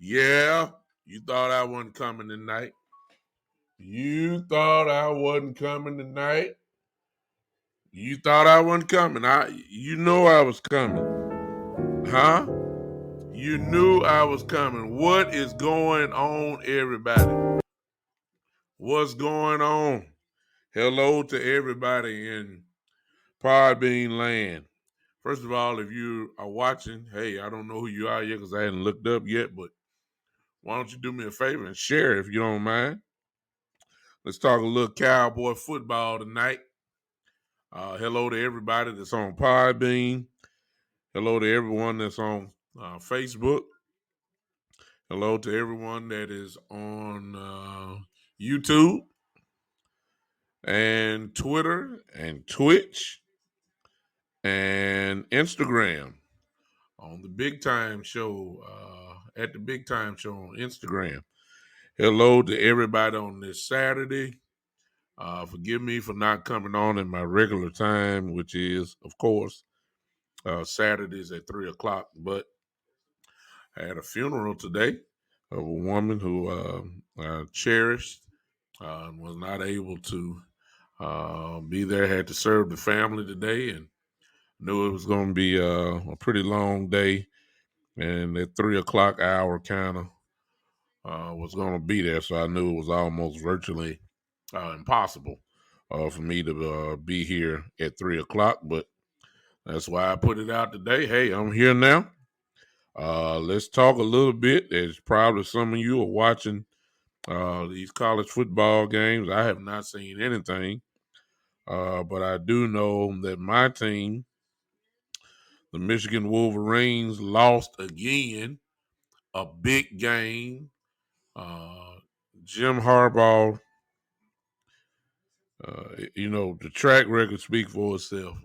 Yeah, you thought I wasn't coming tonight. You thought I wasn't coming tonight. You thought I wasn't coming. You know I was coming. Huh? You knew I was coming. What is going on, everybody? What's going on? Hello to everybody in Podbean land. First of all, if you are watching, hey, I don't know who you are yet because I hadn't looked up yet, but why don't you do me a favor and share if you don't mind? Let's talk a little cowboy football tonight. Hello to everybody that's on Podbean. Hello to everyone that's on Facebook. Hello to everyone that is on YouTube and Twitter and Twitch and Instagram on the Big Time Show, at the Big Time Show on Instagram. Hello to everybody on this Saturday. Forgive me for not coming on in my regular time, which is, of course, Saturdays at 3 o'clock. But I had a funeral today of a woman who I cherished and was not able to be there. Had to serve the family today and knew it was going to be a pretty long day. And that 3 o'clock hour kind of was going to be there. So I knew it was almost virtually impossible for me to be here at 3 o'clock. But that's why I put it out today. Hey, I'm here now. Let's talk a little bit. There's probably some of you are watching these college football games. I have not seen anything, but I do know that my team, the Michigan Wolverines, lost again, a big game. Jim Harbaugh, the track record speaks for itself.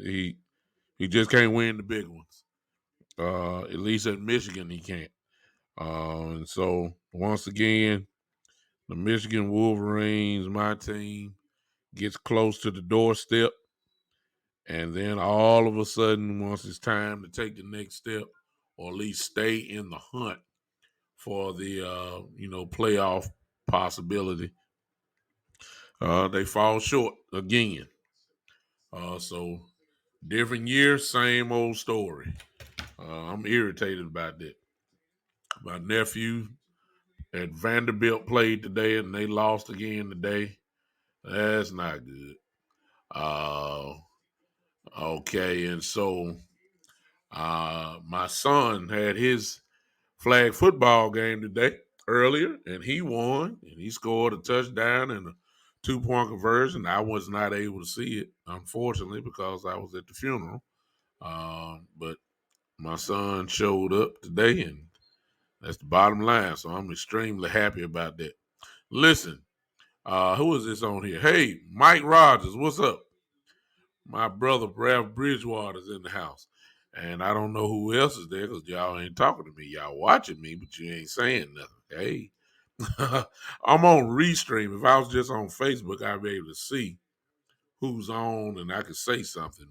He just can't win the big ones. At least at Michigan, he can't. And so once again, the Michigan Wolverines, my team, gets close to the doorstep. And then all of a sudden, once it's time to take the next step, or at least stay in the hunt for the playoff possibility, they fall short again. So different year, same old story. I'm irritated about that. My nephew at Vanderbilt played today, and they lost again today. That's not good. Okay, and so my son had his flag football game today earlier, and he won, and he scored a touchdown and a 2-point conversion. I was not able to see it, unfortunately, because I was at the funeral. But my son showed up today, and that's the bottom line. So I'm extremely happy about that. Listen, who is this on here? Hey, Mike Rogers, what's up? My brother, Ralph Bridgewater's in the house. And I don't know who else is there because y'all ain't talking to me. Y'all watching me, but you ain't saying nothing. Hey, I'm on Restream. If I was just on Facebook, I'd be able to see who's on and I could say something,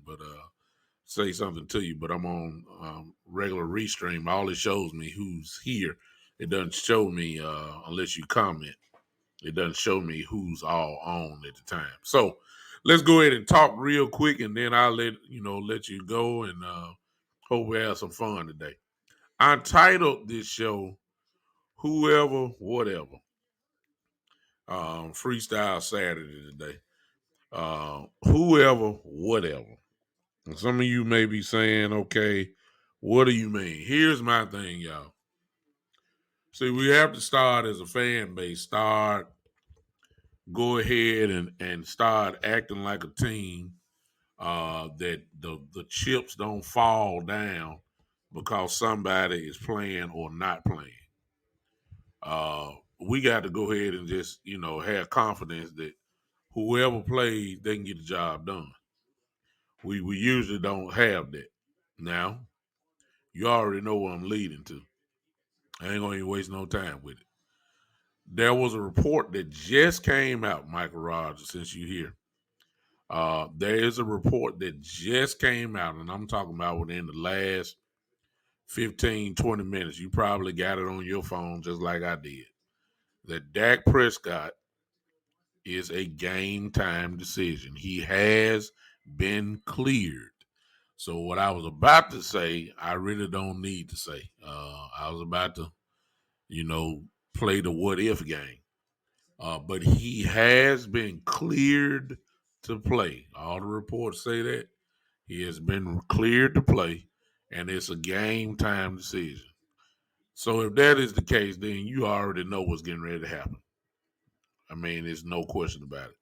say something to you. But I'm on regular Restream. All it shows me who's here. It doesn't show me unless you comment. It doesn't show me who's all on at the time. So let's go ahead and talk real quick, and then I'll let you go, and hope we have some fun today. I titled this show "Whoever, Whatever." Freestyle Saturday today. Whoever, whatever. And some of you may be saying, "Okay, what do you mean?" Here's my thing, y'all. See, we have to start as a fan base. Go ahead and start acting like a team. That the chips don't fall down because somebody is playing or not playing. We got to go ahead and just have confidence that whoever plays, they can get the job done. We usually don't have that. Now, you already know what I'm leading to. I ain't gonna even waste no time with it. There was a report that just came out, Michael Rogers, since you're here. There is a report that just came out, and I'm talking about within the last 15, 20 minutes. You probably got it on your phone just like I did. That Dak Prescott is a game time decision. He has been cleared. So what I was about to say, I really don't need to say. I was about to, you know, play the what if game. But he has been cleared to play. All the reports say that. He has been cleared to play, and it's a game time decision. So if that is the case, then you already know what's getting ready to happen. I mean, there's no question about it.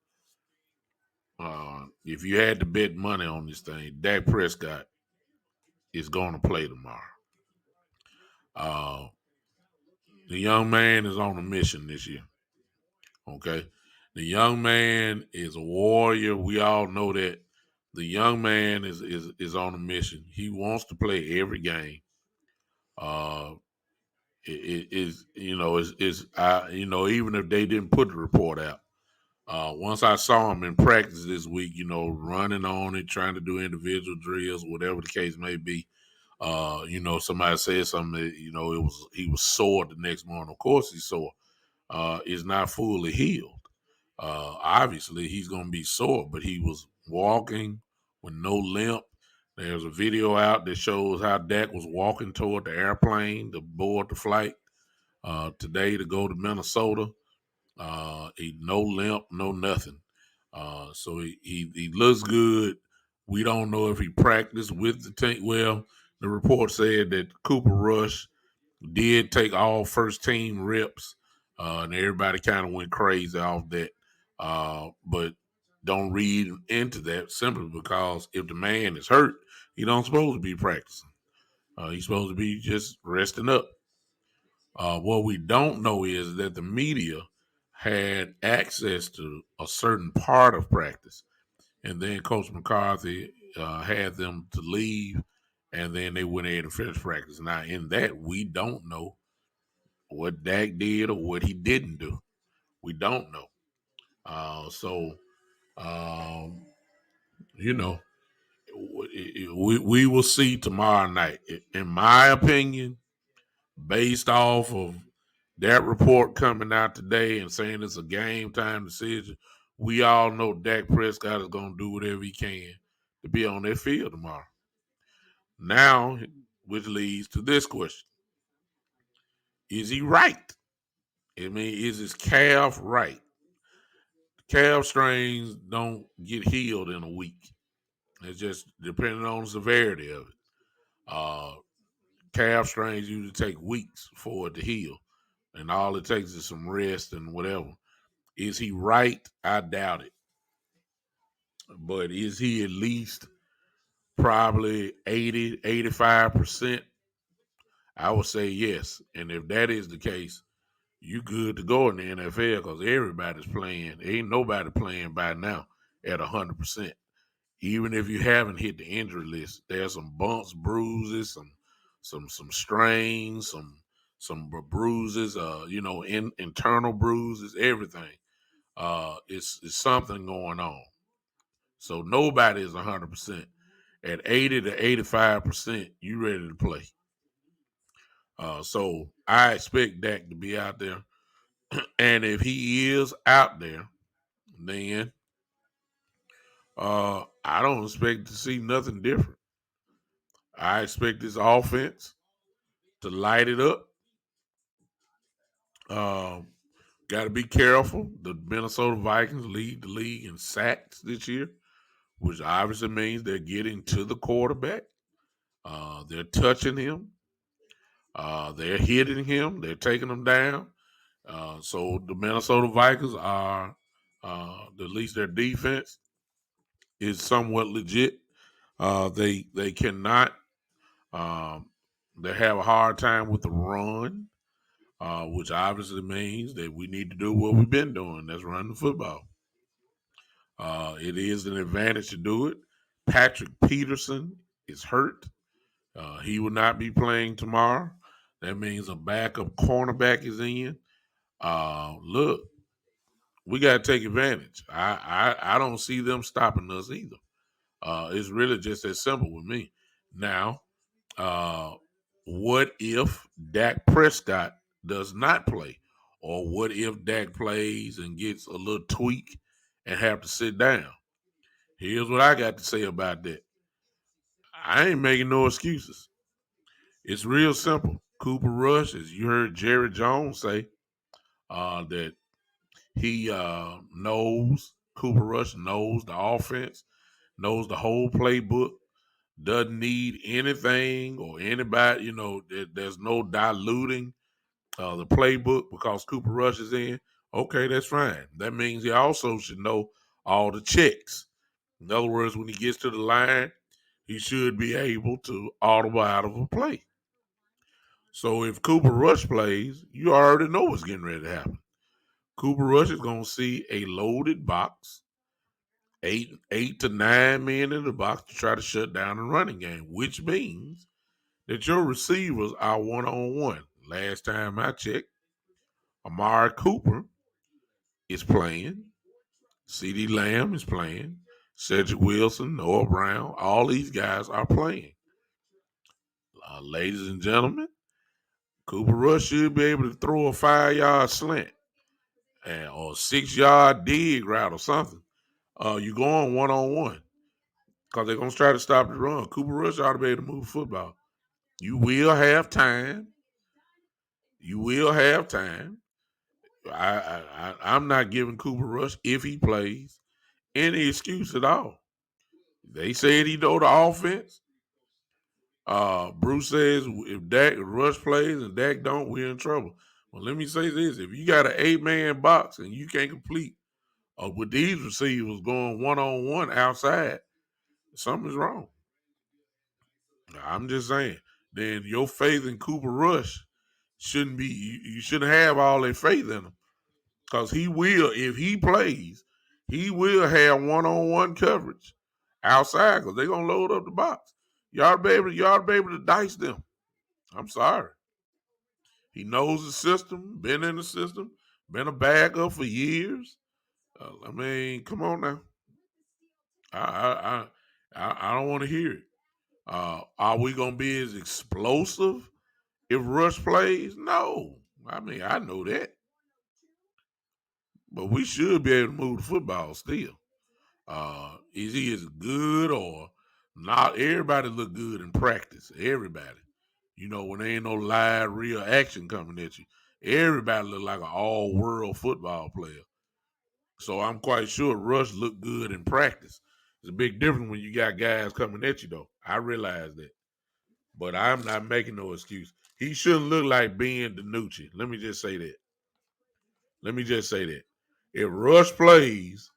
If you had to bet money on this thing, Dak Prescott is going to play tomorrow. Uh, the young man is on a mission this year. Okay, the young man is a warrior. We all know that. The young man is on a mission. He wants to play every game. Uh, it is even if they didn't put the report out. Once I saw him in practice this week, running on it, trying to do individual drills, whatever the case may be. Somebody said something that, he was sore the next morning. Of course he's sore. Is not fully healed. Obviously he's gonna be sore, but he was walking with no limp. There's a video out that shows how Dak was walking toward the airplane to board the flight today to go to Minnesota. He no limp, no nothing. So he looks good. We don't know if he practiced with the team. Well, the report said that Cooper Rush did take all first team reps, and everybody kind of went crazy off that. But don't read into that simply because if the man is hurt, he don't supposed to be practicing. He's supposed to be just resting up. What we don't know is that the media had access to a certain part of practice, and then Coach McCarthy had them to leave, and then they went ahead and finished practice. Now, in that, we don't know what Dak did or what he didn't do. We don't know. So, um, you know, we will see tomorrow night. In my opinion, based off of that report coming out today and saying it's a game time decision, we all know Dak Prescott is going to do whatever he can to be on that field tomorrow. Now, which leads to this question: is he right? I mean, is his calf right? Calf strains don't get healed in a week. It's just depending on the severity of it. Uh, Calf strains usually take weeks for it to heal, and all it takes is some rest and whatever. Is he right? I doubt it. But is he at least probably 80, 85%? I would say yes. And if that is the case, you good to go in the NFL because everybody's playing. Ain't nobody playing by now at 100%. Even if you haven't hit the injury list, there's some bumps, bruises, some strains, some bruises, internal bruises, everything. It's something going on. So nobody is 100%. At 80 to 85%, you ready to play. So I expect Dak to be out there. And if he is out there, then I don't expect to see nothing different. I expect this offense to light it up. Got to be careful. The Minnesota Vikings lead the league in sacks this year, which obviously means they're getting to the quarterback. They're touching him. They're hitting him. They're taking him down. So the Minnesota Vikings are, at least their defense is somewhat legit. They cannot. Um, they have a hard time with the run, which obviously means that we need to do what we've been doing. That's run the football. It is an advantage to do it. Patrick Peterson is hurt. He will not be playing tomorrow. That means a backup cornerback is in. Look, we got to take advantage. I don't see them stopping us either. It's really just as simple with me. Now, what if Dak Prescott does not play? Or what if Dak plays and gets a little tweak and have to sit down? Here's what I got to say about that. I ain't making no excuses. It's real simple. Cooper Rush, as you heard Jerry Jones say, that he knows, Cooper Rush knows the offense, knows the whole playbook, doesn't need anything or anybody, there's no diluting the playbook because Cooper Rush is in. Okay, that's fine. That means he also should know all the checks. In other words, when he gets to the line, he should be able to audible out of a play. So if Cooper Rush plays, you already know what's getting ready to happen. Cooper Rush is going to see a loaded box, eight to 9 men in the box to try to shut down the running game, which means that your receivers are one-on-one. Last time I checked, Amari Cooper is playing. CeeDee Lamb is playing. Cedric Wilson, Noah Brown, all these guys are playing. Ladies and gentlemen, Cooper Rush should be able to throw a 5-yard slant or a 6-yard dig route or something. You're going one-on-one because they're going to try to stop the run. Cooper Rush ought to be able to move the football. You will have time. I'm not giving Cooper Rush, if he plays, any excuse at all. They said he know the offense. Bruce says if Rush plays and Dak don't, we're in trouble. Well, let me say this. If you got an 8-man box and you can't complete with these receivers going one-on-one outside, something's wrong. I'm just saying. Then your faith in Cooper Rush shouldn't be, you shouldn't have all that faith in him. Because he will, if he plays, he will have one-on-one coverage outside because they're going to load up the box. Y'all be able to dice them. I'm sorry. He knows the system, been in the system, been a backup for years. Come on now. I don't want to hear it. Are we gonna be as explosive if Rush plays? No. I know that, but we should be able to move the football still. Is he as good or not? Everybody look good in practice. Everybody. When there ain't no live real action coming at you, everybody look like an all-world football player. So I'm quite sure Rush looked good in practice. It's a big difference when you got guys coming at you, though. I realize that. But I'm not making no excuse. He shouldn't look like Ben DiNucci. Let me just say that. If Rush plays,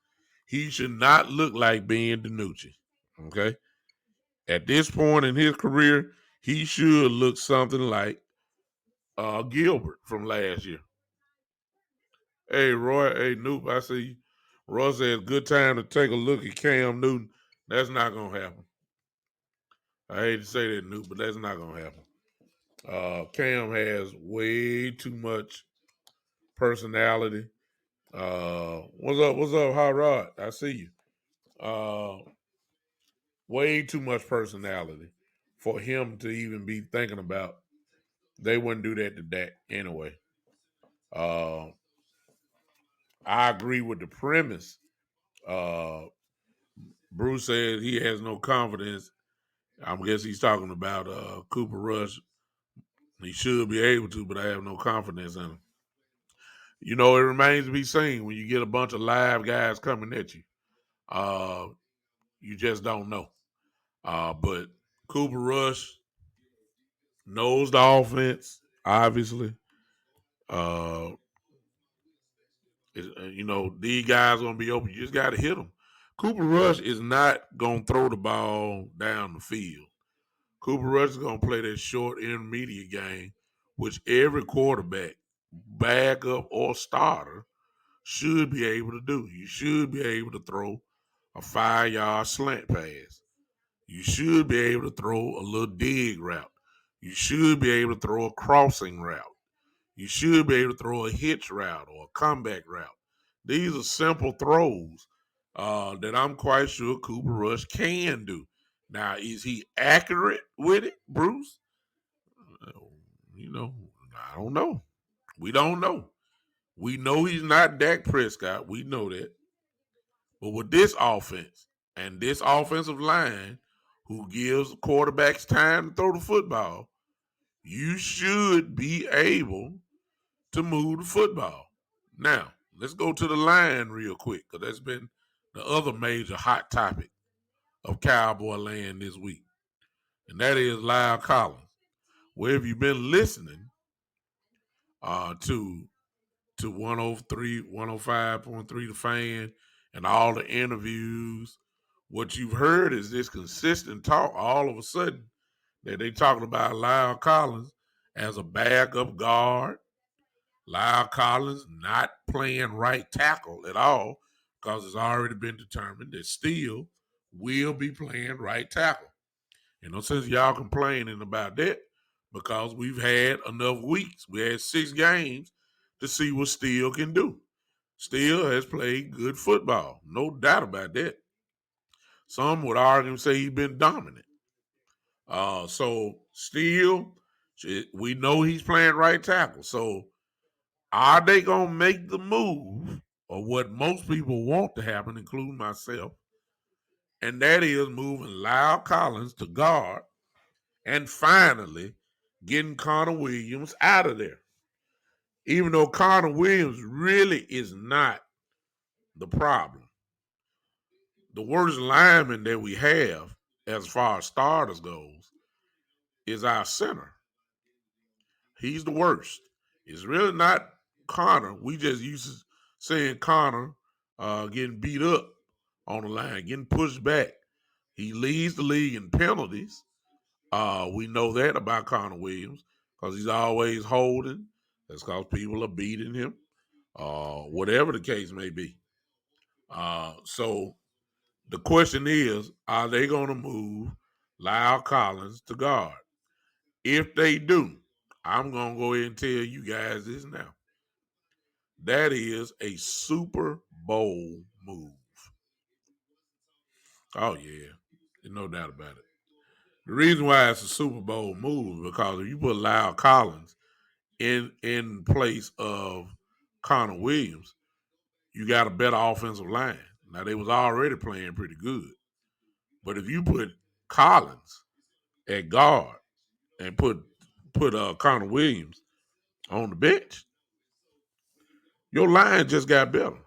he should not look like Ben DiNucci. Okay? At this point in his career, he should look something like Gilbert from last year. Hey, Roy. Hey, Noop, I see you. Roy says, good time to take a look at Cam Newton. That's not going to happen. I hate to say that, Noop, but that's not going to happen. Cam has way too much personality. What's up, Hot Rod? I see you. Way too much personality for him to even be thinking about. They wouldn't do that to Dak anyway. I agree with the premise. Bruce said he has no confidence. I guess he's talking about Cooper Rush He should be able to, but I have no confidence in him. You know, it remains to be seen when you get a bunch of live guys coming at you. Uh, you just don't know. But Cooper Rush knows the offense, obviously. Uh, you know, these guys going to be open. You just got to hit them. Cooper Rush is not going to throw the ball down the field. Cooper Rush is going to play that short intermediate game, which every quarterback, backup or starter, should be able to do. You should be able to throw a 5-yard slant pass. You should be able to throw a little dig route. You should be able to throw a crossing route. You should be able to throw a hitch route or a comeback route. These are simple throws that I'm quite sure Cooper Rush can do. Now, is he accurate with it, Bruce? You know, I don't know. We don't know. We know he's not Dak Prescott. We know that. But with this offense and this offensive line, who gives quarterbacks time to throw the football, you should be able to move the football. Now, let's go to the line real quick, because that's been the other major hot topic of Cowboy land this week. And that is Lyle Collins. Where have you been listening to 103, 105.3 The Fan and all the interviews? What you've heard is this consistent talk all of a sudden that they talking about Lyle Collins as a backup guard. Lyle Collins not playing right tackle at all, because it's already been determined that Steele will be playing right tackle. And no sense y'all complaining about that, because we've had enough weeks. We had 6 games to see what Steele can do. Steele has played good football, no doubt about that. Some would argue and say he's been dominant. So Steele, we know he's playing right tackle. So are they going to make the move, or what most people want to happen, including myself, and that is moving Lyle Collins to guard and finally getting Connor Williams out of there? Even though Connor Williams really is not the problem. The worst lineman that we have, as far as starters goes, is our center. He's the worst. It's really not Connor. We just used to saying Connor getting beat up on the line, getting pushed back. He leads the league in penalties. We know that about Connor Williams, because he's always holding. That's because people are beating him, whatever the case may be. So the question is, are they going to move Lyle Collins to guard? If they do, I'm going to go ahead and tell you guys this now. That is a Super Bowl move. Oh, yeah. There's no doubt about it. The reason why it's a Super Bowl move is because if you put Lyle Collins in place of Connor Williams, you got a better offensive line. Now, they was already playing pretty good. But if you put Collins at guard and put Connor Williams on the bench, your line just got better.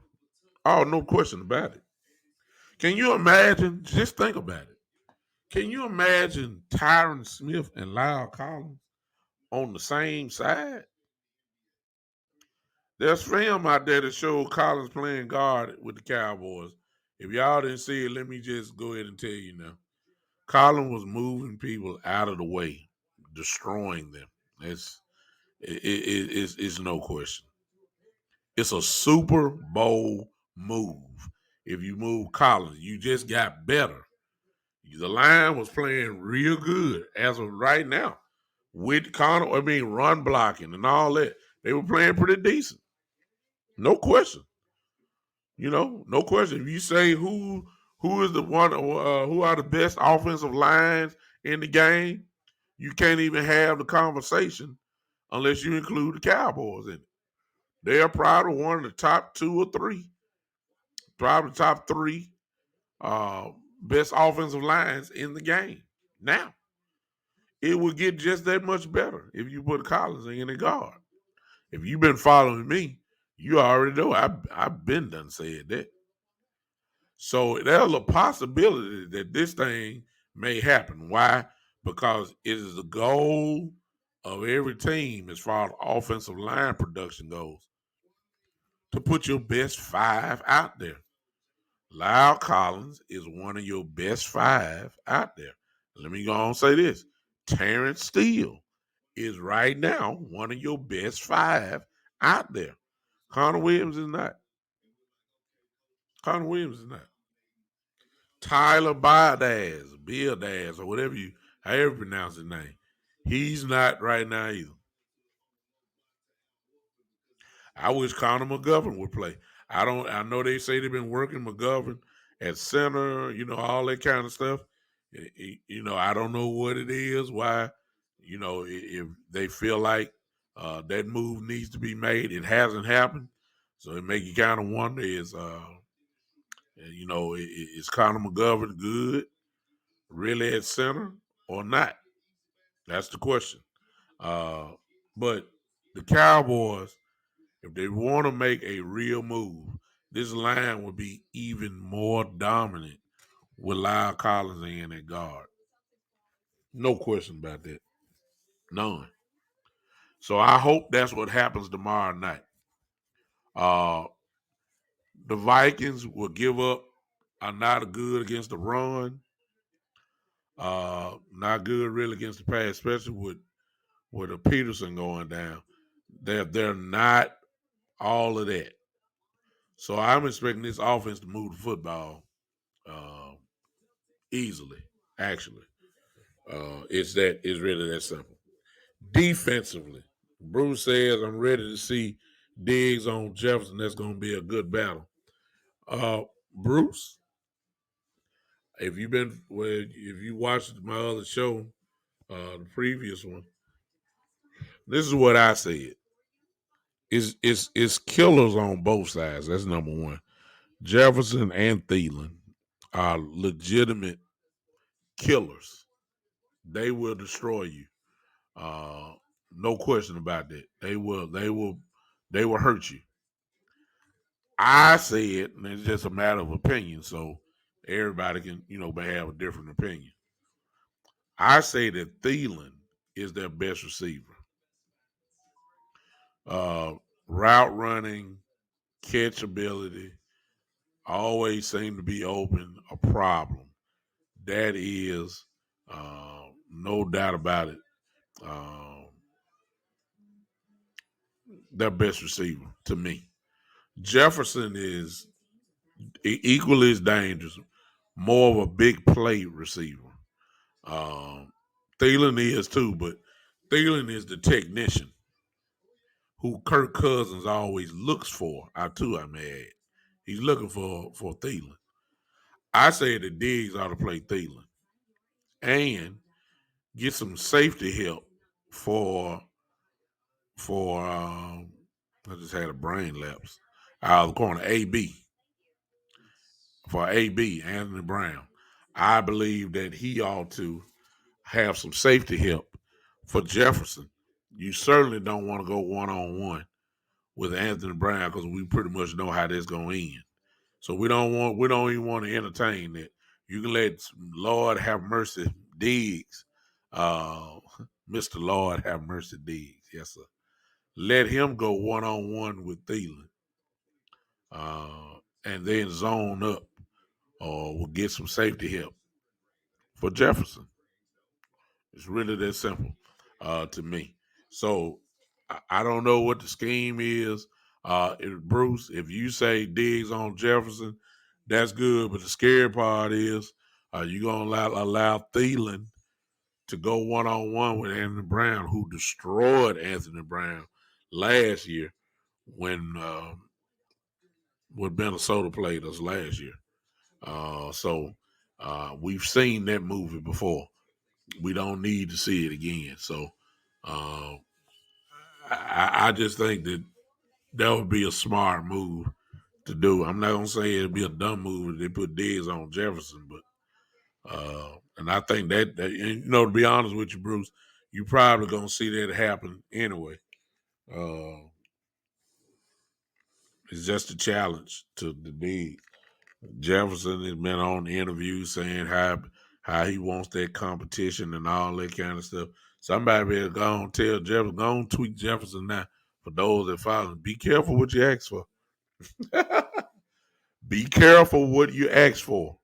Oh, no question about it. Can you imagine? Just think about it. Can you imagine Tyron Smith and Lyle Collins on the same side? There's film out there that showed Collins playing guard with the Cowboys. If y'all didn't see it, let me just go ahead and tell you now. Collins was moving people out of the way, destroying them. It's no question. It's a Super Bowl move. If you move Collins, you just got better. The line was playing real good as of right now with Connor. Run blocking and all that. They were playing pretty decent. No question. No question. If you say who is the one, who are the best offensive lines in the game, you can't even have the conversation unless you include the Cowboys in it. They are probably one of the top 2 or 3, probably top 3 best offensive lines in the game now. it would get just that much better if you put Collins in the guard. If you've been following me, you already know I've been done said that. So there's a possibility that this thing may happen. Why? Because it is the goal of every team as far as offensive line production goes to put your best five out there. Lyle Collins is one of your best five out there. Let me go on and say this. Terrence Steele is right now one of your best five out there. Connor Williams is not. Connor Williams is not. Tyler Bill Daz, or however you pronounce his name. He's not right now either. I wish Connor McGovern would play. I know they say they've been working McGovern at center, all that kind of stuff. I don't know what it is, why, if they feel like that move needs to be made. It hasn't happened. So it make you kind of wonder is Connor McGovern good really at center or not? That's the question. Uh, but the Cowboys, if they want to make a real move, this line would be even more dominant with Lyle Collins in at guard. No question about that. None. So I hope that's what happens tomorrow night. Uh, the Vikings will give up, are not good against the run. Not good really against the pass, especially with a Peterson going down. They're not all of that. So I'm expecting this offense to move the football uh, easily. Actually, it's really that simple. Defensively, Bruce says I'm ready to see Diggs on Jefferson. That's going to be a good battle. Bruce, if you watched my other show, the previous one, this is what I said. It's killers on both sides. That's number one. Jefferson and Thielen are legitimate killers. They will destroy you. No question about that. They will hurt you. I say it, and it's just a matter of opinion. So everybody can, have a different opinion. I say that Thielen is their best receiver. Uh, Route running, catch ability, always seem to be open, a problem. That is, no doubt about it, their best receiver to me. Jefferson is equally as dangerous, more of a big play receiver. Um, Thielen is too, but Thielen is the technician who Kirk Cousins always looks for. I may add. He's looking for Thielen. I say that Diggs ought to play Thielen and get some safety help for I just had a brain lapse. Out of the corner, AB Anthony Brown. I believe that he ought to have some safety help for Jefferson. You certainly don't want to go 1-on-1 with Anthony Brown because we pretty much know how this gonna end. So we don't even want to entertain that. You can let Lord have mercy Diggs, uh, Mr. Lord have mercy Diggs, yes sir. Let him go 1-on-1 with Thielen, and then zone up, or we'll get some safety help for Jefferson. It's really that simple to me. So I don't know what the scheme is. Bruce, if you say Diggs on Jefferson, that's good. But the scary part is you're going to allow Thielen to go 1-on-1 with Anthony Brown, who destroyed Anthony Brown last year when Minnesota played us last year. So we've seen that movie before. We don't need to see it again. So uh, I just think that would be a smart move to do. I'm not gonna say it'd be a dumb move if they put Diggs on Jefferson, but And I think that, to be honest with you, Bruce, you probably gonna see that happen anyway. It's just a challenge to the big. Jefferson has been on the interview saying how he wants that competition and all that kind of stuff. Somebody better go on tell Jefferson, go on tweet Jefferson now for those that follow. Be careful what you ask for. Be careful what you ask for.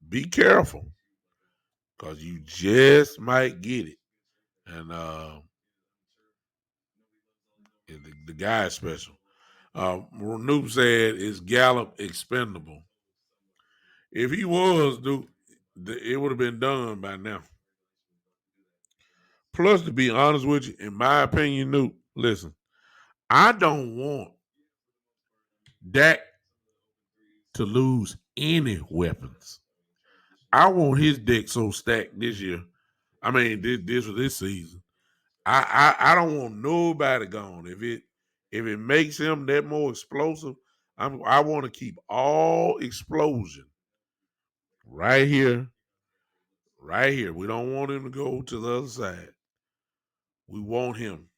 Be careful. Because you just might get it. And the guy is special. Noob said, is Gallup expendable? If he was, dude, it would have been done by now. Plus, to be honest with you, in my opinion, Noob, listen, I don't want Dak to lose any weapons. I want his deck so stacked this year. I mean, this season. I don't want nobody gone. If it makes him that more explosive, I want to keep all explosion right here, right here. We don't want him to go to the other side. We want him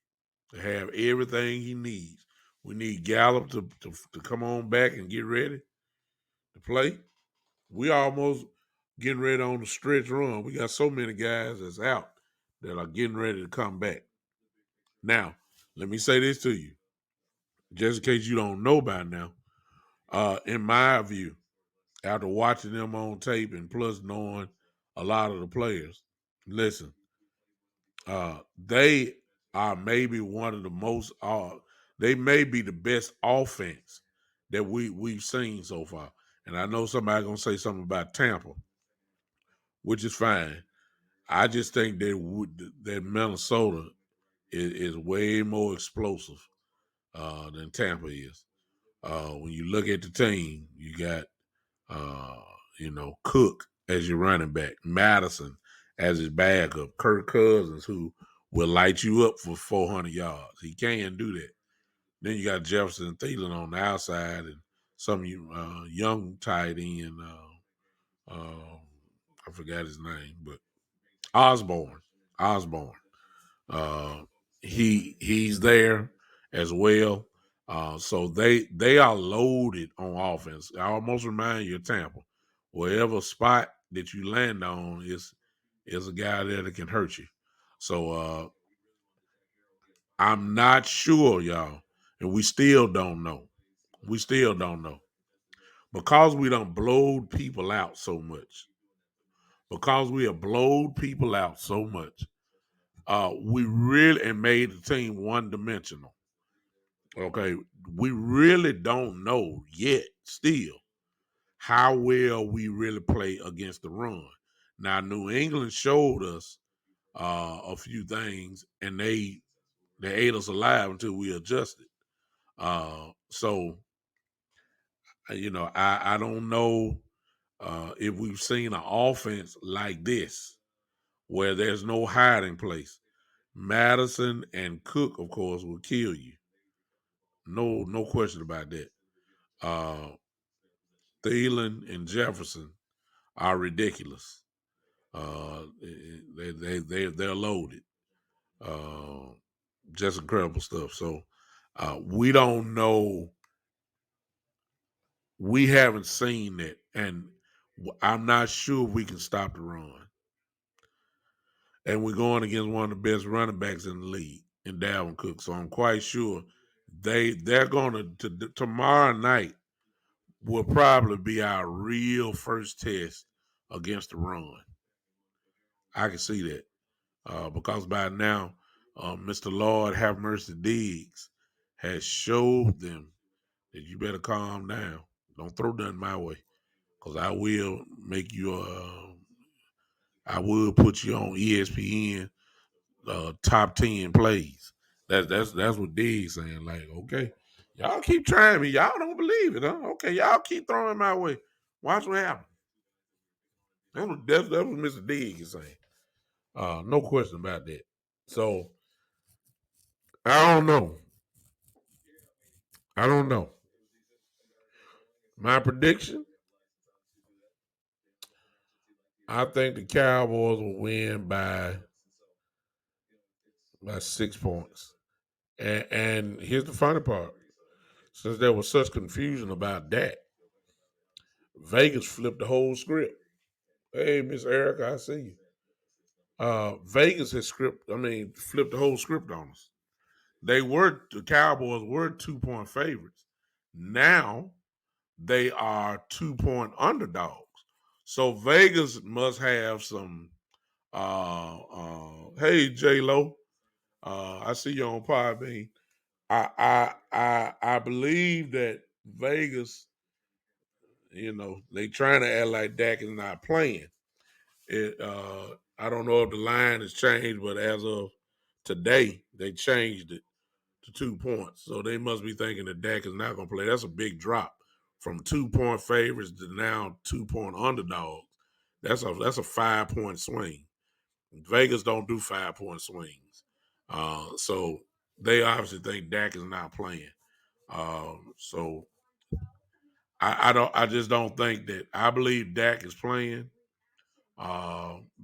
to have everything he needs. We need Gallup to come on back and get ready to play. We almost getting ready on the stretch run. We got so many guys that's out that are getting ready to come back. Now, let me say this to you, just in case you don't know by now. In my view, after watching them on tape and plus knowing a lot of the players, listen, they are maybe one of the most. They may be the best offense that we've seen so far. And I know somebody gonna say something about Tampa, which is fine. I just think that Minnesota is way more explosive than Tampa is. When you look at the team, you got Cook as your running back, Madison as his backup, Kirk Cousins, who will light you up for 400 yards. He can do that. Then you got Jefferson and Thielen on the outside and some young tight end. I forgot his name, but Osborne. Uh, he's there as well. So they are loaded on offense. I almost remind you of Tampa. Wherever spot that you land on is a guy there that can hurt you. So I'm not sure, y'all, and we still don't know. We still don't know because we don't blowed people out so much. Because we have blowed people out so much, we really made the team one dimensional. Okay, we really don't know yet still how well we really play against the run. Now, New England showed us a few things, and they ate us alive until we adjusted. So, I don't know if we've seen an offense like this where there's no hiding place. Madison and Cook, of course, will kill you. No question about that. Thielen and Jefferson are ridiculous. They're loaded. Uh, just incredible stuff. So we don't know. We haven't seen that, and I'm not sure if we can stop the run. And we're going against one of the best running backs in the league, in Dalvin Cook. So I'm quite sure they're going to tomorrow night will probably be our real first test against the run. I can see that because by now, Mr. Lord have mercy Diggs has showed them that you better calm down. Don't throw nothing my way because I will make you. I will put you on ESPN top 10 plays. That's what Diggs saying. Like, okay, y'all keep trying me. Y'all don't believe it, huh? Okay, y'all keep throwing my way. Watch what happens. That's what Mr. Diggs is saying. No question about that. So I don't know. I don't know. My prediction: I think the Cowboys will win by 6 points. And here's the funny part: since there was such confusion about Dak, Vegas flipped the whole script. Hey, Miss Erica, I see you. Vegas has flipped the whole script on us. The Cowboys were 2 point favorites. Now they are 2 point underdogs. So Vegas must have some. Hey J Lo, I see you on Podbean. I believe that Vegas, they trying to act like Dak is not playing. I don't know if the line has changed, but as of today, they changed it to 2 points. So they must be thinking that Dak is not going to play. That's a big drop from 2 point favorites to now 2 point underdogs. That's a 5 point swing. Vegas don't do 5 point swings, so they obviously think Dak is not playing. So I don't. I just don't think that. I believe Dak is playing,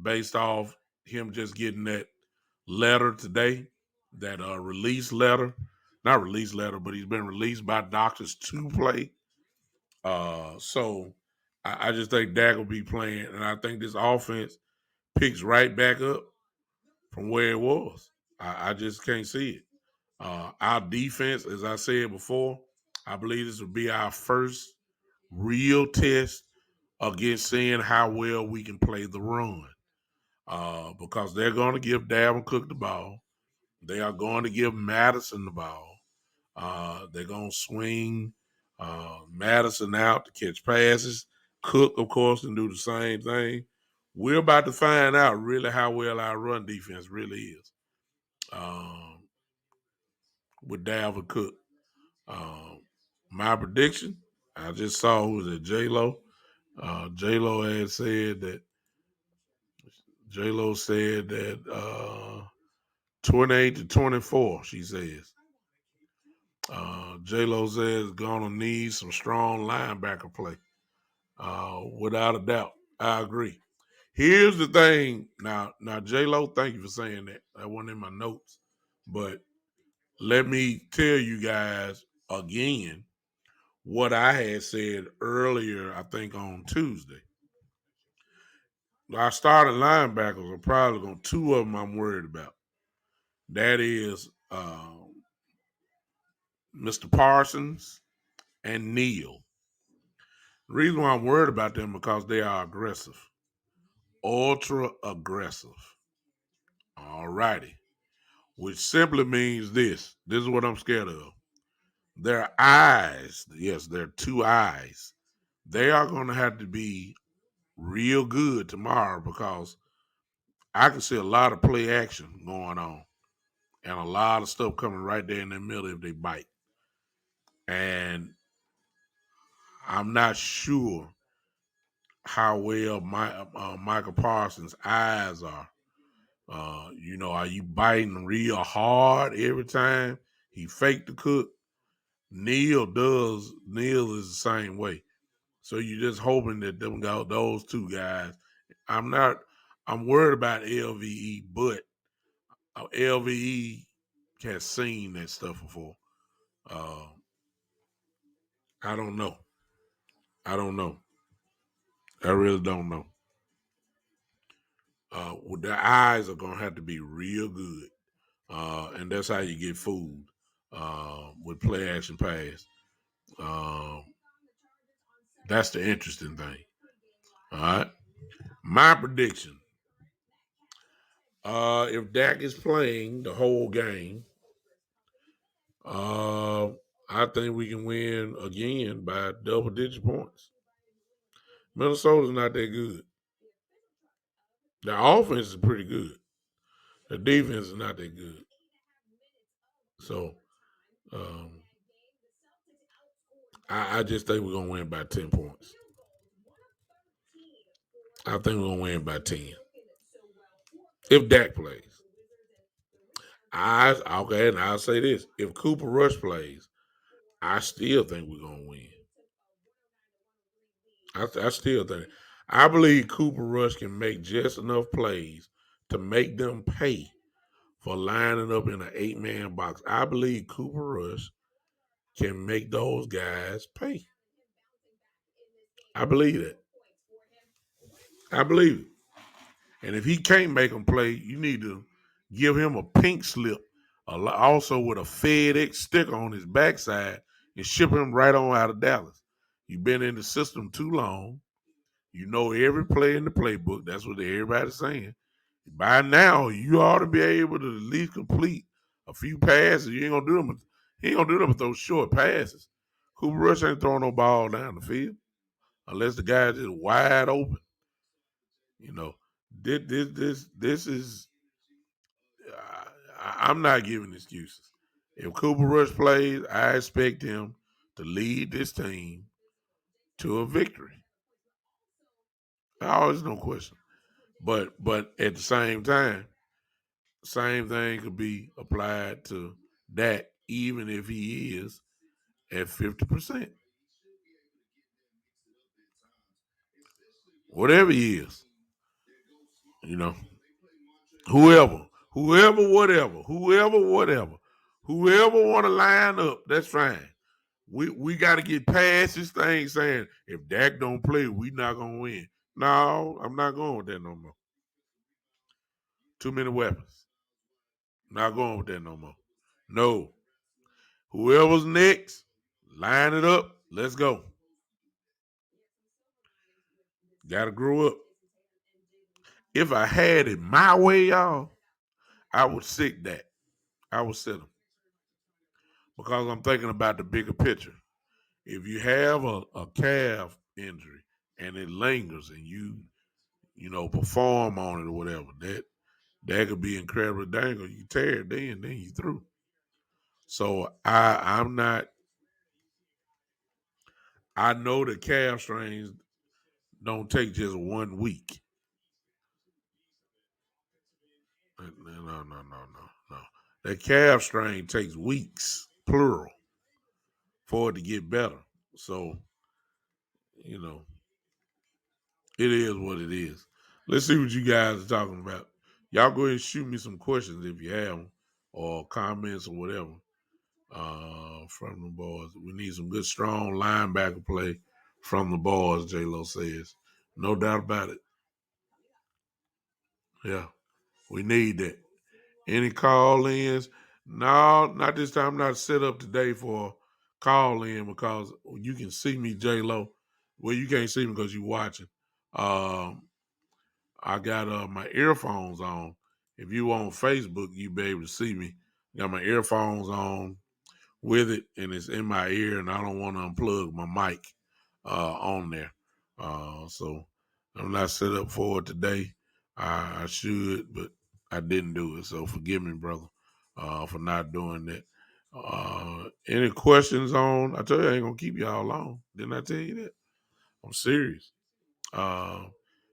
based off him just getting that letter today, that release letter, not release letter, but he's been released by doctors to play. So I just think Dak will be playing, and I think this offense picks right back up from where it was. I just can't see it. Our defense, as I said before, I believe this will be our first real test against seeing how well we can play the run. Because they're going to give Dalvin Cook the ball. They are going to give Madison the ball. They're going to swing Madison out to catch passes. Cook, of course, can do the same thing. We're about to find out really how well our run defense really is, with Dalvin Cook. My prediction, I just saw, who was it, J-Lo? J-Lo had said that, J-Lo said that 28-24, she says. J-Lo says gonna need some strong linebacker play. Without a doubt. I agree. Here's the thing. Now, J-Lo, thank you for saying that. That wasn't in my notes. But let me tell you guys again what I had said earlier, I think on Tuesday. Our starting linebackers are probably going to, two of them I'm worried about. That is Mr. Parsons and Neal. The reason why I'm worried about them because they are aggressive. Ultra aggressive. All righty. Which simply means this. This is what I'm scared of. Their eyes, yes, their two eyes, they are going to have to be real good tomorrow because I can see a lot of play action going on and a lot of stuff coming right there in the middle if they bite. And I'm not sure how well Michael Parsons' eyes are. Are you biting real hard every time he faked the cook? Neil is the same way. So you're just hoping that those two guys. I'm worried about LVE, but LVE has seen that stuff before. Uh, I don't know. I don't know. I really don't know. Their eyes are gonna have to be real good, and that's how you get fooled with play action pass. That's the interesting thing. All right. My prediction: if Dak is playing the whole game, uh, I think we can win again by double-digit points. Minnesota's not that good. The offense is pretty good. The defense is not that good. So um, I just think we're gonna win by 10 points. I think we're gonna win by 10. If Dak plays. And I'll say this. If Cooper Rush plays, I still think we're gonna win. I still think. I believe Cooper Rush can make just enough plays to make them pay for lining up in an 8-man box. I believe Cooper Rush can make those guys pay. I believe that. I believe it. And if he can't make them play, you need to give him a pink slip, also with a FedEx sticker on his backside, and ship him right on out of Dallas. You've been in the system too long. You know every play in the playbook. That's what everybody's saying. By now, you ought to be able to at least complete a few passes. You ain't gonna do them. He ain't gonna do them with those short passes. Cooper Rush ain't throwing no ball down the field unless the guy's just wide open. You know, this is. I'm not giving excuses. If Cooper Rush plays, I expect him to lead this team to a victory. Oh, there's no question. But at the same time, same thing could be applied to Dak, even if he is at 50%. Whatever he is, you know, whoever, whoever want to line up, that's fine. We got to get past this thing saying if Dak don't play, we not gonna win. No, I'm not going with that no more. Too many weapons. Not going with that no more. No. Whoever's next, line it up. Let's go. Got to grow up. If I had it my way, y'all, I would sit that. I would sit him because I'm thinking about the bigger picture. If you have a calf injury and it lingers and you perform on it or whatever, that could be incredibly dangerous. You tear it, then you through. So I'm not. I know the calf strains don't take just 1 week. No. That calf strain takes weeks, plural, for it to get better. So, you know, it is what it is. Let's see what you guys are talking about. Y'all go ahead and shoot me some questions if you have them, or comments or whatever from the boys. We need some good, strong linebacker play from the boys, J-Lo says. No doubt about it. Yeah, we need that. Any call-ins? No, not this time. I'm not set up today for call-in because you can see me, J-Lo. Well, you can't see me because you're watching. Um, I got my earphones on. If you on Facebook, you be able to see me. Got my earphones on with it, and it's in my ear, and I don't want to unplug my mic on there. So I'm not set up for it today. I should, but I didn't do it. So forgive me, brother, for not doing that. Any questions on? I told you I ain't gonna keep y'all long. Didn't I tell you that? I'm serious. Uh,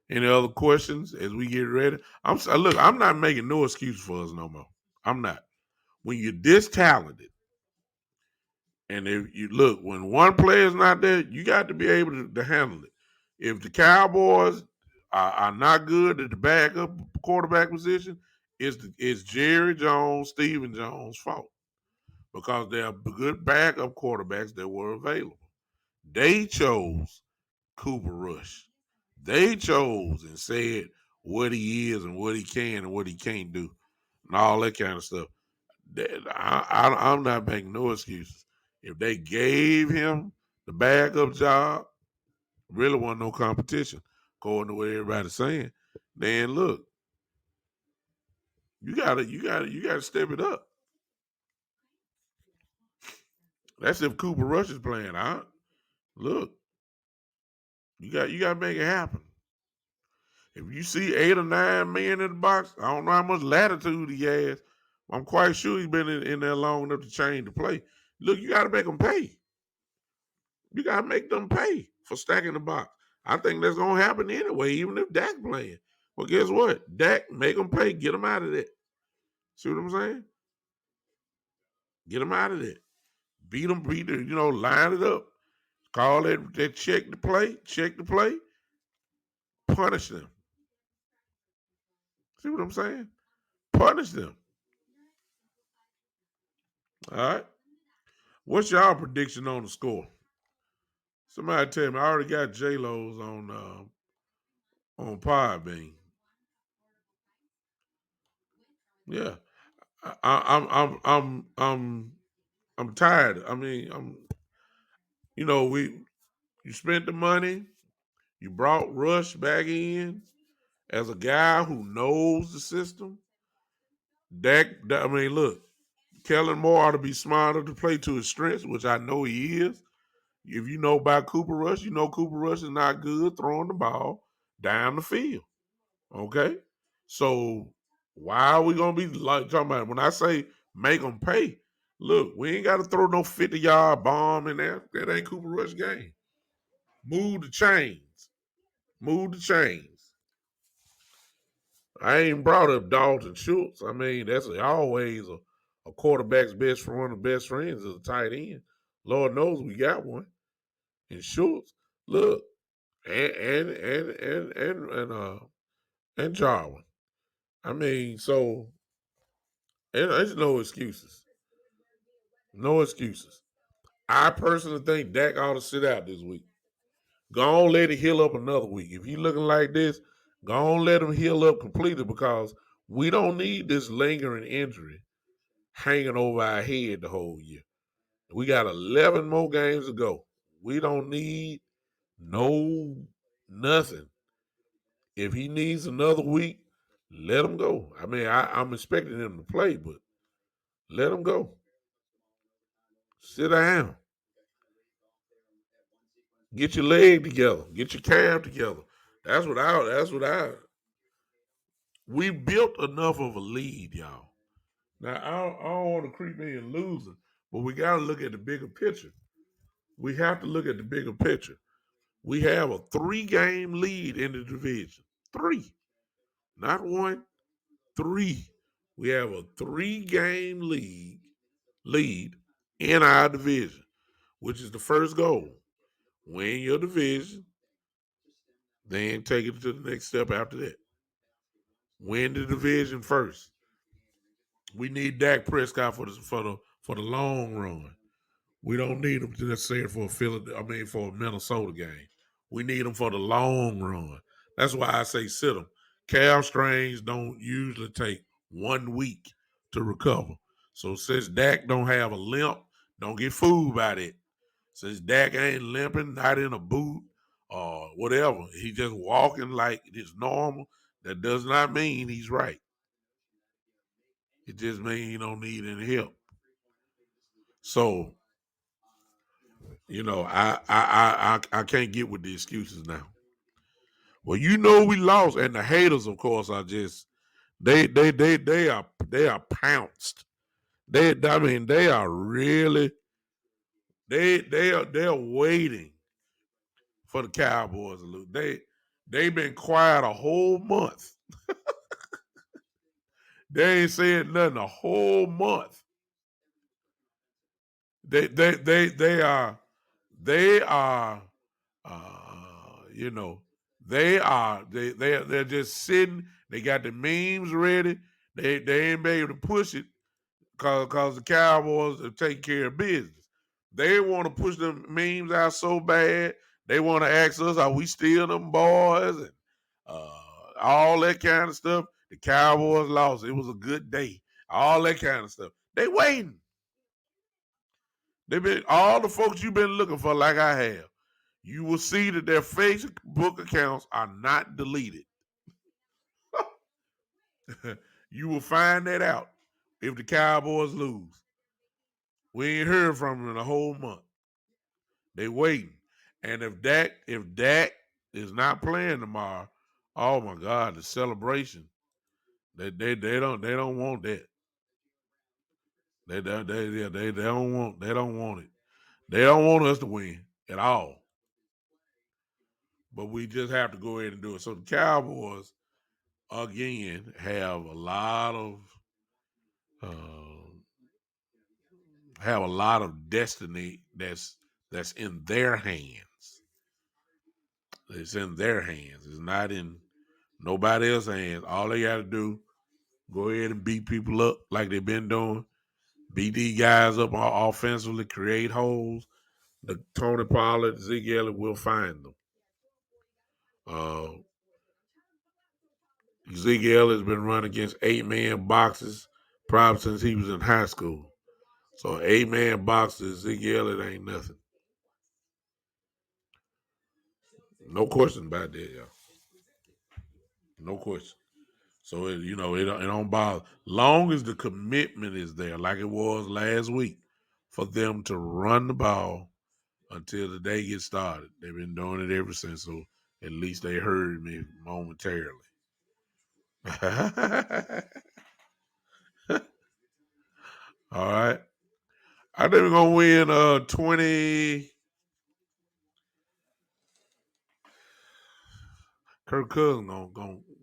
any other questions as we get ready? Look. I'm not making no excuse for us no more. I'm not. When you're this talented, and if you look, when one player's not there, you got to be able to handle it. If the Cowboys are not good at the backup quarterback position, it's Jerry Jones, Stephen Jones' fault because there are good backup quarterbacks that were available. They chose Cooper Rush. They chose and said what he is and what he can and what he can't do and all that kind of stuff. I'm not making no excuses. If they gave him the backup job, really wasn't no competition, according to what everybody's saying. Then look, you gotta step it up. That's if Cooper Rush is playing. Look, you gotta make it happen. If you see 8 or 9 men in the box, I don't know how much latitude he has. I'm quite sure he's been in there long enough to change the play. Look, you got to make them pay. You got to make them pay for stacking the box. I think that's going to happen anyway, even if Dak playing. Well, guess what? Dak, make them pay. Get them out of there. See what I'm saying? Get them out of there. Beat them, line it up. Call that check the play. Punish them. See what I'm saying? Punish them. All right. What's y'all prediction on the score? Somebody tell me. I already got J Lo's on Podbean. Yeah, I'm tired. I mean, we you spent the money. You brought Rush back in as a guy who knows the system. I mean, look, Kellen Moore ought to be smarter to play to his strengths, which I know he is. If you know about Cooper Rush, you know Cooper Rush is not good throwing the ball down the field. Okay? So why are we gonna be like talking about it? When I say make them pay? Look, we ain't gotta throw no 50-yard bomb in there. That ain't Cooper Rush game. Move the chains. Move the chains. I ain't brought up Dalton Schultz. I mean, that's always a quarterback's best friend. One of the best friends is a tight end. Lord knows we got one. And Schultz, look, and Jarwin. I mean, so there's no excuses. No excuses. I personally think Dak ought to sit out this week. Go on, let it heal up another week. If he looking like this, go on, let him heal up completely because we don't need this lingering injury hanging over our head the whole year. We got 11 more games to go. We don't need no nothing. If he needs another week, let him go. I mean, I'm expecting him to play, but let him go. Sit down. Get your leg together. Get your calf together. We built enough of a lead, y'all. Now, I don't want to creep in losing, but we got to look at the bigger picture. We have to look at the bigger picture. We have a 3-game lead in the division. 3. Not 1, 3. We have a 3-game lead in our division, which is the first goal. Win your division, then take it to the next step after that. Win the division first. We need Dak Prescott for the long run. We don't need him to necessarily for a Minnesota game. We need him for the long run. That's why I say sit him. Calf strains don't usually take 1 week to recover. So since Dak don't have a limp, don't get fooled by that. Since Dak ain't limping, not in a boot or whatever, he just walking like it's normal. That does not mean he's right. It just means he don't need any help. So I can't get with the excuses now. Well, we lost, and the haters, of course, are just they are pounced. They are really they're waiting for the Cowboys to lose. They've been quiet a whole month. They ain't said nothing a whole month. They are you know they're just sitting. They got the memes ready. They ain't been able to push it because the Cowboys are taking care of business. They want to push the memes out so bad. They want to ask us, are we still them boys? And uh, all that kind of stuff. The Cowboys lost. It was a good day. All that kind of stuff. They waiting. They been all the folks you've been looking for, like I have. You will see that their Facebook accounts are not deleted. You will find that out if the Cowboys lose. We ain't heard from them in a whole month. They waiting. And if Dak is not playing tomorrow, oh my God, the celebration. They don't want that. They don't want it. They don't want us to win at all. But we just have to go ahead and do it. So the Cowboys again uh, have a lot of destiny that's in their hands. It's in their hands. It's not in nobody else's hands. All they got to do, go ahead and beat people up like they've been doing. Beat these guys up offensively, create holes. The Tony Pollard, Zeke Elliott will find them. Zeke Elliott's been running against 8-man boxes probably since he was in high school. So 8-man boxes, Zeke Elliott ain't nothing. No question about that, y'all. No question. So it don't bother. Long as the commitment is there, like it was last week, for them to run the ball until the day gets started. They've been doing it ever since. So at least they heard me momentarily. All right. I think we're gonna win 20. Kirk Cousins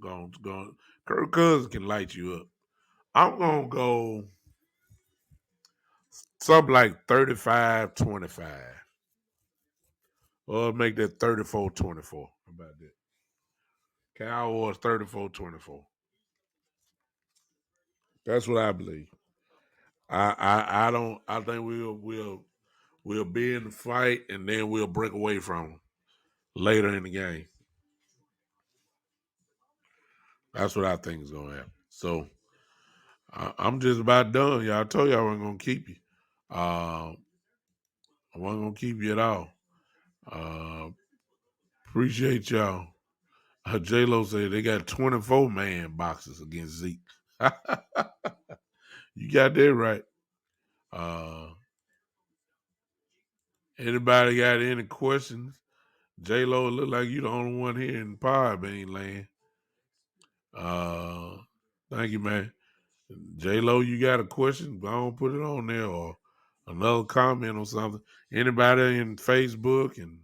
gonna Kirk Cousins can light you up. I'm gonna go something like 35-25. Or make that 34-24. How about that? Cowboys 34-24. That's what I believe. I don't I think we'll be in the fight and then we'll break away from them later in the game. That's what I think is gonna happen. So I'm just about done. Y'all. I told y'all I wasn't gonna keep you. I wasn't gonna keep you at all. Uh, appreciate y'all. J Lo said they got 24-man boxes against Zeke. You got that right. Anybody got any questions? J Lo, look like you the only one here in Pod Bean Land. Thank you, man. J Lo, you got a question? Go on, put it on there or another comment or something. Anybody in Facebook and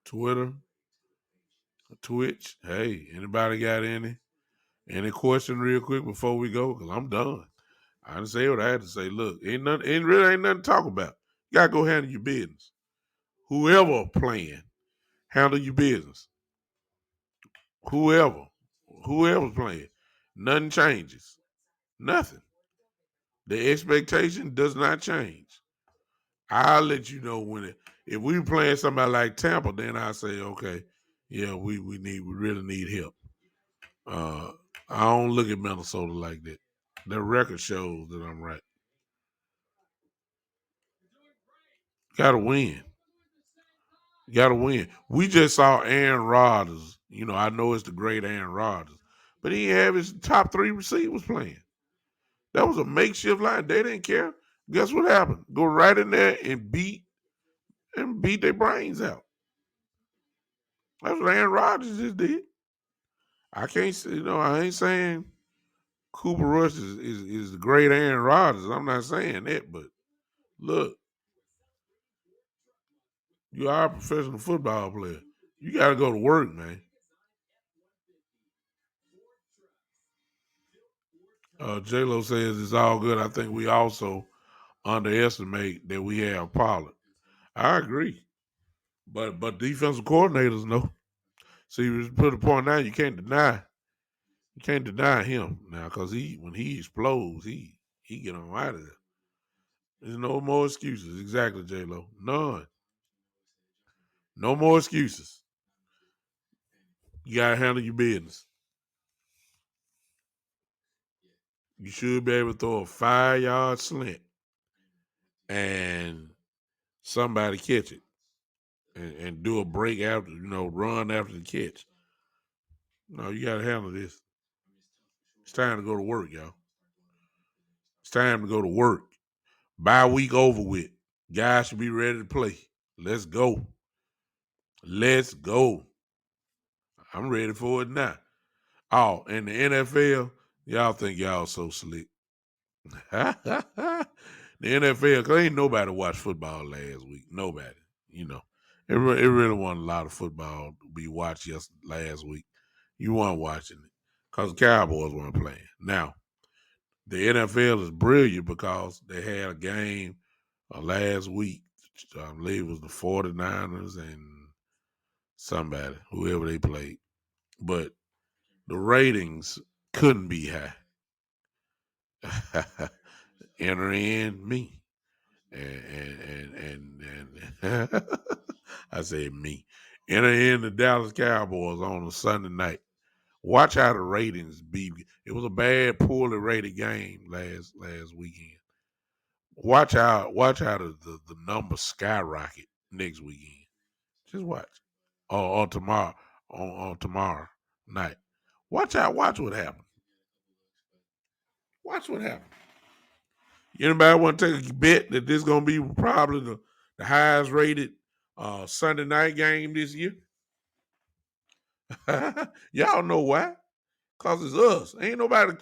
Twitter, Twitch? Hey, anybody got any question real quick before we go? Because I'm done. I didn't say what I had to say. Look, ain't really ain't nothing to talk about. You gotta go handle your business. Whoever playing, handle your business. Whoever's playing, nothing changes. Nothing. The expectation does not change. I'll let you know when if we playing somebody like Tampa, then I say, okay, yeah, we really need help. I don't look at Minnesota like that. Their record shows that I'm right. Gotta win. Gotta win. We just saw Aaron Rodgers. I know it's the great Aaron Rodgers, but he have his top 3 receivers playing. That was a makeshift line. They didn't care. Guess what happened? Go right in there and beat their brains out. That's what Aaron Rodgers just did. I can't say, I ain't saying Cooper Rush is the great Aaron Rodgers. I'm not saying that, but look, you are a professional football player. You got to go to work, man. J-Lo says it's all good. I think we also underestimate that we have Pollard. I agree. But defensive coordinators know. See, you put a point now, you can't deny him now because when he explodes, he get on out of there. There's no more excuses. Exactly, J-Lo. None. No more excuses. You gotta handle your business. You should be able to throw a 5-yard slant and somebody catch it and do a break after, run after the catch. No, you gotta handle this. It's time to go to work, y'all. It's time to go to work. Bye week over with. Guys should be ready to play. Let's go. Let's go. I'm ready for it now. Oh, and the NFL, y'all think y'all so slick. The NFL, because ain't nobody watched football last week. Nobody. It really wasn't a lot of football to be watched last week. You weren't watching it because the Cowboys weren't playing. Now, the NFL is brilliant because they had a game last week. I believe it was the 49ers and somebody, whoever they played. But the ratings couldn't be high. Enter in me. And I said me. Enter in the Dallas Cowboys on a Sunday night. Watch how the ratings be. It was a bad, poorly rated game last weekend. Watch how the numbers skyrocket next weekend. Just watch. Or tomorrow on tomorrow night. Watch what happens. Watch what happens. Anybody want to take a bet that this is gonna be probably the highest rated Sunday night game this year? Y'all know why? Cause it's us. Ain't nobody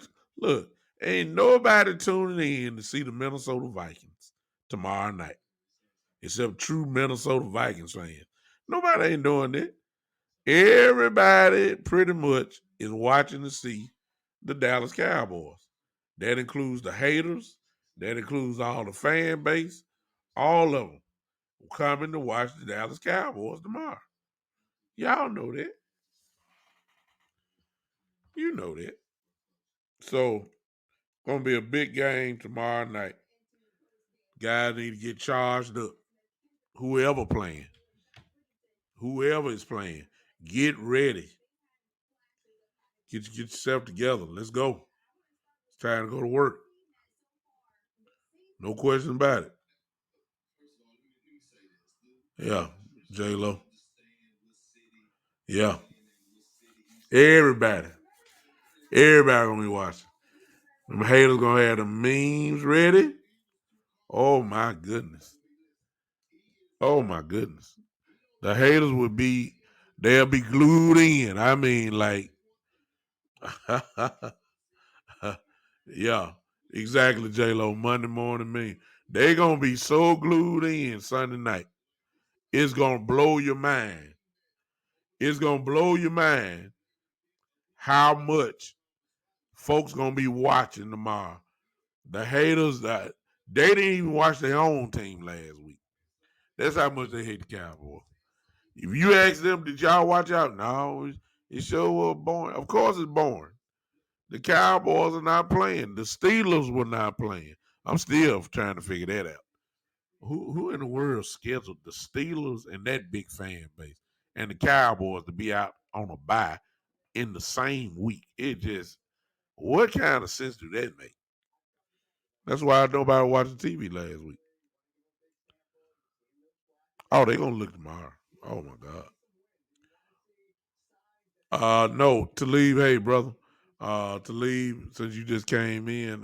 tuning in to see the Minnesota Vikings tomorrow night. Except true Minnesota Vikings fans. Nobody ain't doing that. Everybody pretty much is watching to see the Dallas Cowboys. That includes the haters. That includes all the fan base. All of them coming to watch the Dallas Cowboys tomorrow. Y'all know that. You know that. So, gonna be a big game tomorrow night. Guys need to get charged up. Whoever playing, whoever is playing, get ready. Get yourself together. Let's go. It's time to go to work. No question about it. Yeah, J Lo. Yeah, everybody, everybody gonna be watching. Them haters gonna have the memes ready. Oh my goodness. Oh my goodness. The haters would be, they'll be glued in. I mean, like, yeah, exactly, J Lo. Monday morning me. They gonna be so glued in Sunday night. It's gonna blow your mind. It's gonna blow your mind how much folks gonna be watching tomorrow. The haters that they didn't even watch their own team last week. That's how much they hate the Cowboys. If you ask them, did y'all watch out? No, it sure was boring. Of course it's boring. The Cowboys are not playing. The Steelers were not playing. I'm still trying to figure that out. Who in the world scheduled the Steelers and that big fan base and the Cowboys to be out on a bye in the same week? It just, what kind of sense do that make? That's why nobody watched TV last week. Oh, they gonna look tomorrow. Oh my God. No, to leave. Hey, brother. To leave since you just came in.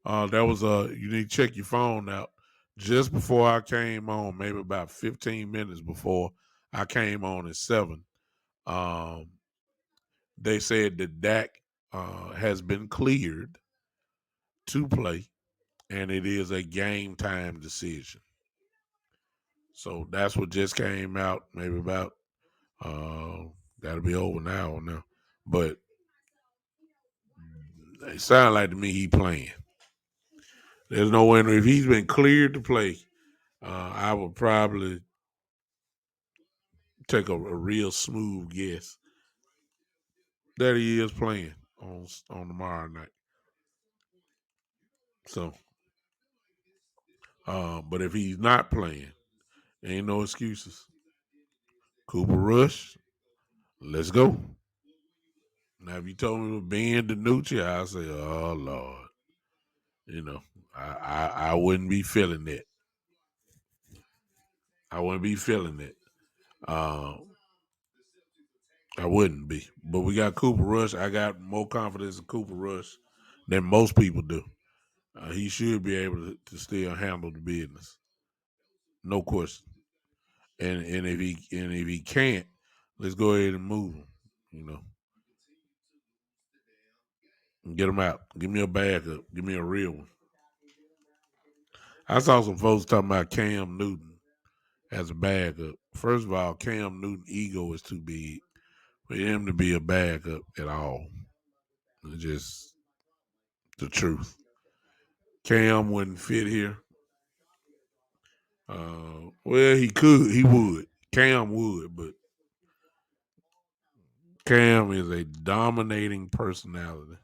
That was you need to check your phone out. Just before I came on, maybe about 15 minutes before I came on at 7, um, they said that Dak has been cleared to play, and it is a game time decision. So that's what just came out. Maybe about that'll be over now. Now, but it sounds like to me he playing. There's no way if he's been cleared to play. I would probably take a real smooth guess that he is playing on tomorrow night. So, but if he's not playing, ain't no excuses. Cooper Rush, let's go. Now, if you told me to Ben DiNucci, I'd say, oh Lord, you know, I wouldn't be feeling that. I wouldn't be feeling it. Uh, I wouldn't be. But we got Cooper Rush. I got more confidence in Cooper Rush than most people do. He should be able to still handle the business, no question. And if he can't, let's go ahead and move him. You know, and get him out. Give me a backup. Give me a real one. I saw some folks talking about Cam Newton as a backup. First of all, Cam Newton ego is too big for him to be a backup at all. It's just the truth. Cam wouldn't fit here. Well, he could. He would. Cam would, but Cam is a dominating personality.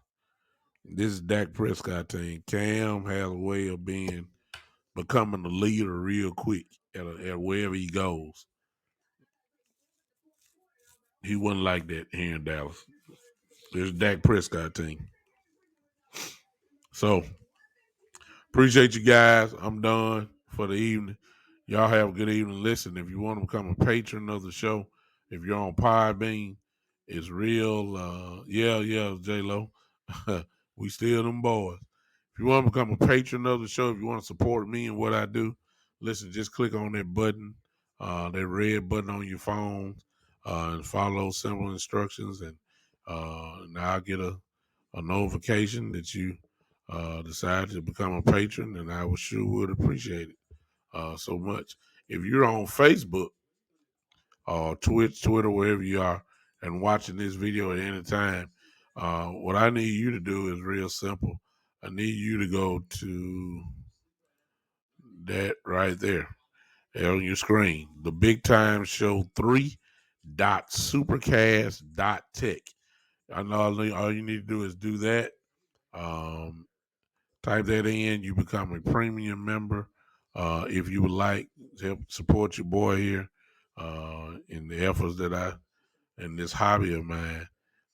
This is Dak Prescott team. Cam has a way of becoming a leader real quick at wherever he goes. He wasn't like that here in Dallas. This is Dak Prescott team. So appreciate you guys. I'm done for the evening. Y'all have a good evening. Listen, if you want to become a patron of the show, if you're on Podbean, it's real. Yeah, J-Lo. We still them boys. If you want to become a patron of the show, if you want to support me and what I do, listen, just click on that button, that red button on your phone, and follow simple instructions, and I'll get a notification that you decide to become a patron, and I sure would appreciate it so much. If you're on Facebook or Twitch, Twitter, wherever you are, and watching this video at any time, what I need you to do is real simple. I need you to go to that right there on your screen, the Big Time Show 3.supercast.tech. I know all you need to do is do that. Type that in. You become a premium member. If you would like to help support your boy here in the efforts that in this hobby of mine,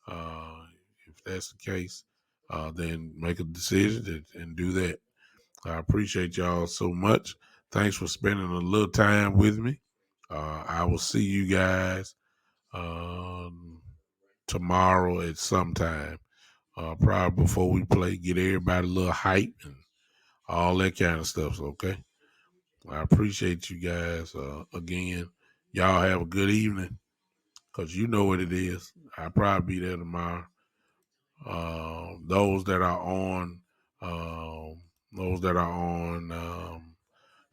if that's the case, then make a decision and do that. I appreciate y'all so much. Thanks for spending a little time with me. I will see you guys tomorrow at some time. Probably before we play, get everybody a little hype and all that kind of stuff. Okay. I appreciate you guys again. Y'all have a good evening, because you know what it is. I'll probably be there tomorrow. Those that are on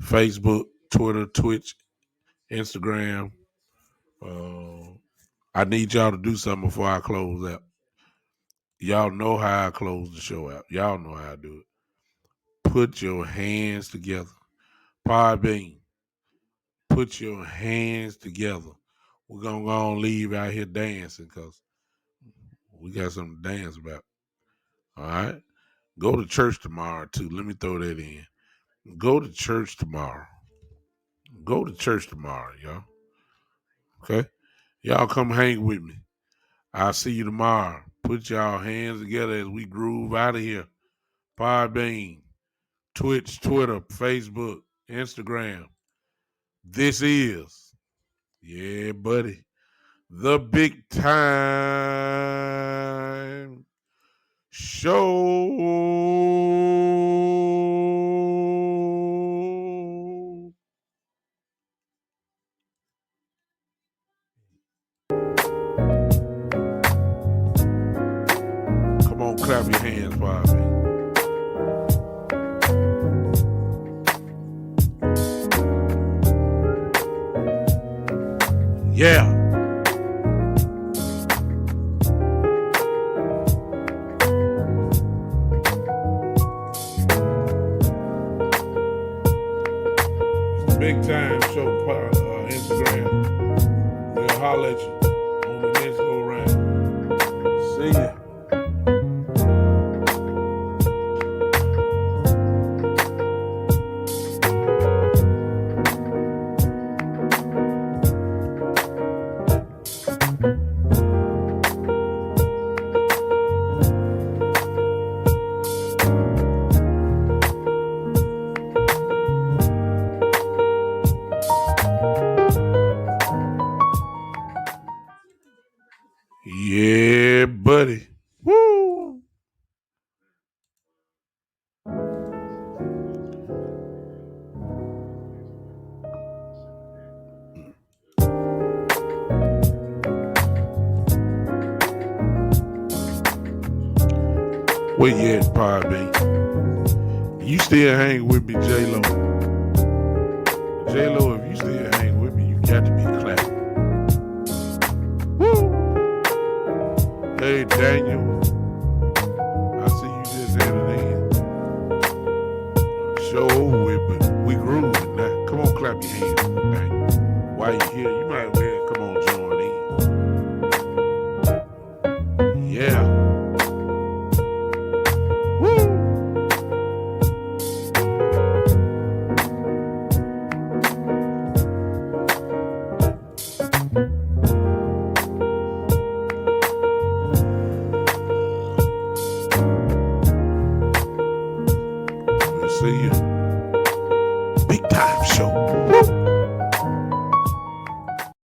Facebook, Twitter, Twitch, Instagram, I need y'all to do something before I close out. Y'all know how I close the show out. Y'all know how I do it. Put your hands together. Podbean, put your hands together. We're going to go and leave out here dancing, because we got something to dance about. All right? Go to church tomorrow, too. Let me throw that in. Go to church tomorrow. Go to church tomorrow, y'all. Okay? Y'all come hang with me. I'll see you tomorrow. Put y'all hands together as we groove out of here. Podbean, Twitch, Twitter, Facebook, Instagram. This is, yeah, buddy, the Big Time Show. Come on, clap your hands, Bobby. Yeah. Big Time Show Instagram. We'll holler at you on the next go round. See ya. Yeah, buddy. Woo! Where you at, Podbean? You still hang with me, J-Lo. J-Lo, if you still hang with me, you got to be clapping. Woo! Hey, Daniel. I see you just headed in. Show over with, but we grooving now. Come on, clap your hands, Daniel. while you're here, you might well come on join in. Yeah. Woo! We'll see you. Big time show.